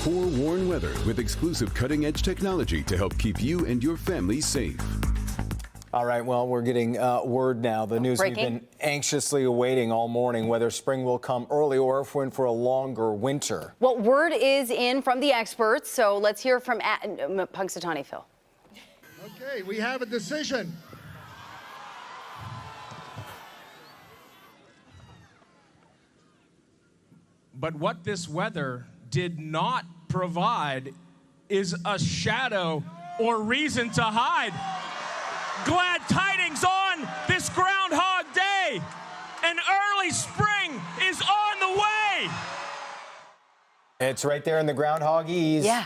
forewarned weather with exclusive cutting-edge technology to help keep you and your family safe. All right, well, we're getting word now, the news we've been anxiously awaiting all morning, whether spring will come early or if we're in for a longer winter. Well, word is in from the experts, so let's hear from Punxsutawney Phil. Okay, we have a decision. But what this weather did not provide is a shadow or reason to hide. Glad tidings on this Groundhog Day. An early spring is on the way. It's right there in the Groundhoggies. Yeah.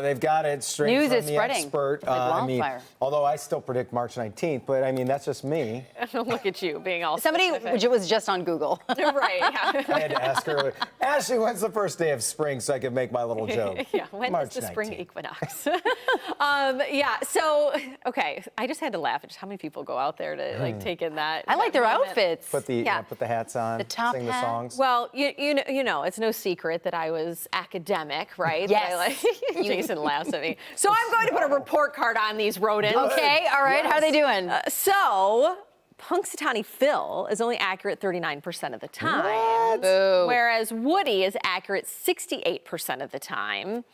They've got it straight News from is the spreading expert. like wildfire. Although I still predict March 19th, but I mean, that's just me. Look at you being all Somebody specific. was just on Google. Right, yeah. I had to ask her, Ashley, when's the first day of spring so I could make my little joke? Yeah, when March is the spring 19th. equinox? Yeah, so, okay, I just had to laugh at just how many people go out there to, like, take in that. I like their moment. outfits. Put the hats on, The top sing the hat. songs. Well, you know, it's no secret that I was academic, right? Yes. That I, like, Jason laughs at me. So I'm going to put a report card on these rodents. Okay, all right, how are they doing? So Punxsutawney Phil is only accurate 39% of the time, What? Boo. whereas Woody is accurate 68% of the time.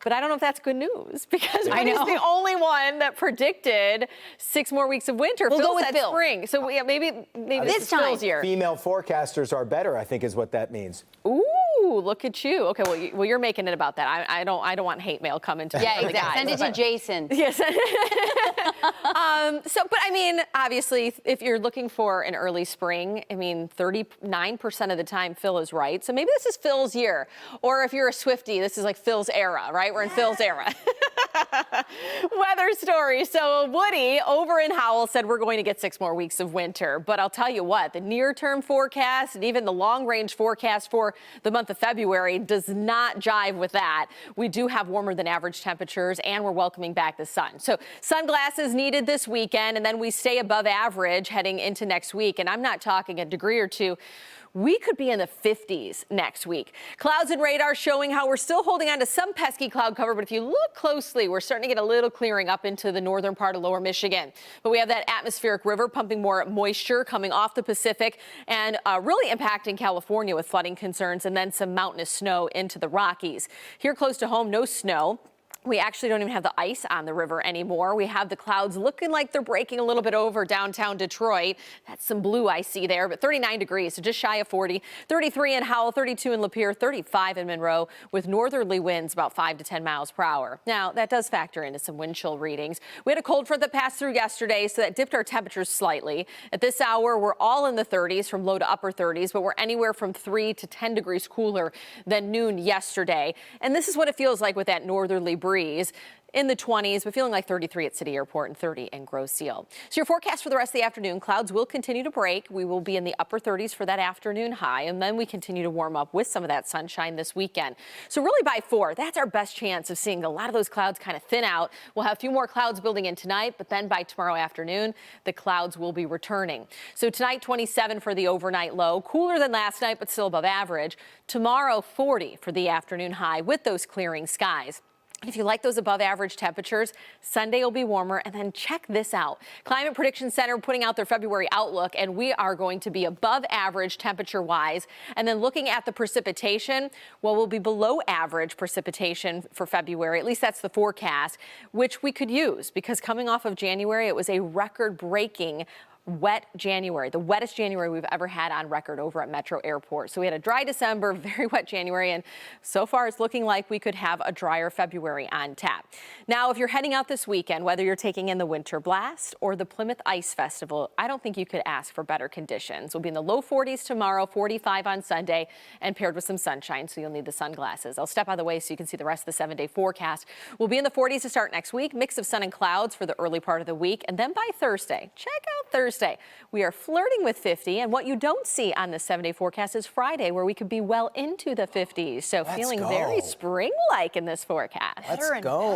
But I don't know if that's good news because I Woody's know. the only one that predicted 6 more weeks of winter. We'll Phil go with said Phil. spring. So maybe This this is Phil's time. year. Female forecasters are better, I think is what that means. Ooh, look at you. Okay, well, you're making it about that. I don't want hate mail coming to Yeah, the exactly. guys, Send it to but- Jason. Yes. But I mean, obviously, if you're looking for an early spring, I mean, 39% of the time Phil is right. So maybe this is Phil's year. Or if you're a Swiftie, this is like Phil's era, right? We're in Phil's era. Weather story. So Woody over in Howell said we're going to get 6 more weeks of winter. But I'll tell you what, the near-term forecast and even the long-range forecast for the month of February does not jive with that. We do have warmer than average temperatures and we're welcoming back the sun. So sunglasses needed this weekend, and then we stay above average heading into next week. And I'm not talking a degree or two. We could be in the 50s next week. Clouds and radar showing how we're still holding on to some pesky cloud cover, but if you look closely, we're starting to get a little clearing up into the northern part of lower Michigan. But we have that atmospheric river pumping more moisture coming off the Pacific and really impacting California with flooding concerns and then some mountainous snow into the Rockies. Here close to home, no snow. We actually don't even have the ice on the river anymore. We have the clouds looking like they're breaking a little bit over downtown Detroit. That's some blue I see there, but 39 degrees, so just shy of 40. 33 in Howell, 32 in Lapeer, 35 in Monroe, with northerly winds about 5 to 10 miles per hour. Now, that does factor into some wind chill readings. We had a cold front that passed through yesterday, so that dipped our temperatures slightly. At this hour, we're all in the 30s, from low to upper 30s, but we're anywhere from 3 to 10 degrees cooler than noon yesterday. And this is what it feels like with that northerly breeze. In the 20s, but feeling like 33 at City Airport and 30 in Grosse Ile. So your forecast for the rest of the afternoon, clouds will continue to break. We will be in the upper 30s for that afternoon high, and then we continue to warm up with some of that sunshine this weekend. So really by 4, that's our best chance of seeing a lot of those clouds kind of thin out. We'll have a few more clouds building in tonight, but then by tomorrow afternoon, the clouds will be returning. So tonight, 27 for the overnight low, cooler than last night, but still above average. Tomorrow, 40 for the afternoon high with those clearing skies. If you like those above average temperatures, Sunday will be warmer. And then check this out. Climate Prediction Center putting out their February outlook, and we are going to be above average temperature wise. And then looking at the precipitation, well, we'll be below average precipitation for February. At least that's the forecast, which we could use because coming off of January, it was a record breaking wet January, the wettest January we've ever had on record over at Metro Airport. So we had a dry December, very wet January, and so far it's looking like we could have a drier February on tap. Now, if you're heading out this weekend, whether you're taking in the Winter Blast or the Plymouth Ice Festival, I don't think you could ask for better conditions. We'll be in the low 40s tomorrow, 45 on Sunday, and paired with some sunshine, so you'll need the sunglasses. I'll step out of the way so you can see the rest of the 7-day forecast. We'll be in the 40s to start next week, mix of sun and clouds for the early part of the week, and then by Thursday, check out Thursday. We are flirting with 50, and what you don't see on this 7-day forecast is Friday, where we could be well into the 50s. So feeling very spring-like in this forecast. Let's go.